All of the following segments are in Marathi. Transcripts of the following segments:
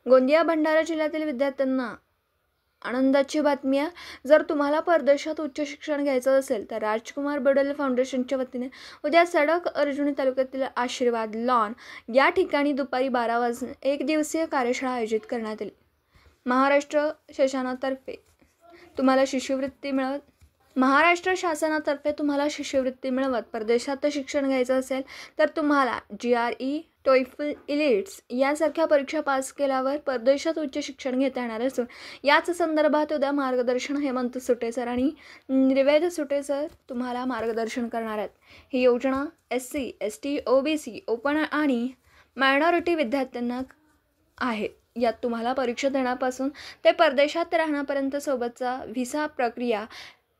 गोंदिया भंडारा जिल्ह्यातील विद्यार्थ्यांना आनंदाची बातमी आहे। जर तुम्हाला परदेशात उच्च शिक्षण घ्यायचं असेल तर राजकुमार बडोले फाउंडेशनच्या वतीने उद्या सडक अर्जुनी तालुक्यातील आशीर्वाद लॉन या ठिकाणी दुपारी 12 वाजता एक दिवसीय कार्यशाळा आयोजित करण्यात आली। महाराष्ट्र शासनातर्फे तुम्हाला शिष्यवृत्ती मिळवत परदेशात शिक्षण घ्यायचं असेल तर तुम्हाला GRE, TOEFL, IELTS यासारख्या परीक्षा पास केल्यावर परदेशात उच्च शिक्षण घेता येणार असून याच संदर्भात उद्या मार्गदर्शन हेमंत सुटे सर आणि निर्वेद सुटे सर तुम्हाला मार्गदर्शन करणार आहेत। ही योजना SC, ST, OBC, ओपन आणि मायनॉरिटी विद्यार्थ्यांना आहे। यात तुम्हाला परीक्षा देण्यापासून ते परदेशात राहण्यापर्यंत सोबतचा व्हिसा प्रक्रिया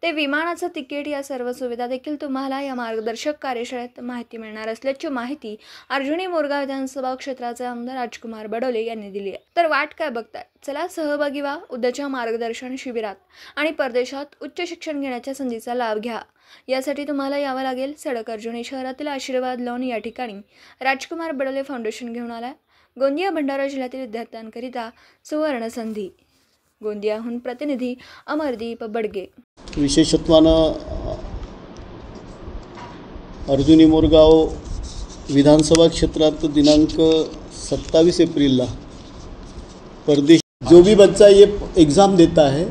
ते विमानाचं तिकीट या सर्व सुविधा देखील तुम्हाला या मार्गदर्शक कार्यशाळेत माहिती मिळणार असल्याची माहिती अर्जुनी मोरगाव विधानसभा क्षेत्राचे आमदार राजकुमार बडोले यांनी दिली आहे। तर वाट काय बघताय, चला सहभागी व्हा उद्याच्या मार्गदर्शन शिबिरात आणि परदेशात उच्च शिक्षण घेण्याच्या संधीचा लाभ घ्या। यासाठी तुम्हाला यावं लागेल सडक अर्जुनी शहरातील आशीर्वाद लॉन या ठिकाणी राजकुमार बडोले फाउंडेशन घेऊन आलाय। गोंदिया भंडारा जिल्ह्यातील विद्यार्थ्यांकरिता सुवर्ण संधी। गोंदियाहून प्रतिनिधी अमरदीप बडगे। विशेषत्वानं अर्जुनी मोरगाव विधानसभा क्षेत्रात दिनांक 27 एप्रिल परदेश जो भी बच्चा ये एग्ज़ाम देता है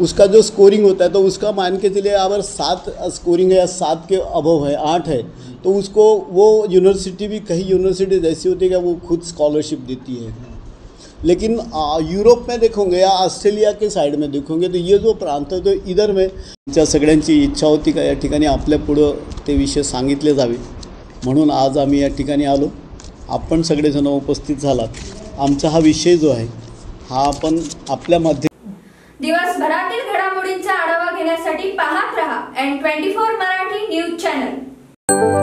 उसका जो स्कोरिंग होता है तो उसका मान के चलिए अगर 7 स्कोरिंग है या 7 के अबव है, 8 है, तो उसको वो यूनिवर्सिटी भी कई यूनिवर्सिटीज़ ऐसी होती है कि वो खुद स्कॉलरशिप देती है। लेकिन यूरोप में देखोगे या ऑस्ट्रेलिया के साइड में देखोगे तो ये जो प्रांत है तो इधर में सगळ्यांची इच्छा होती का या ठिकाणी आपल्या पुढं ते विषय सांगितले जावे म्हणून आज आम्ही या ठिकाणी आलो। आपण सगळेजण उपस्थित झालात। आमचा हा विषय जो आहे हा आपण आपल्या दिवसभरातील घडामोडींचा आढावा घेण्यासाठी पाहत रहा N24 मराठी न्यूज चॅनल।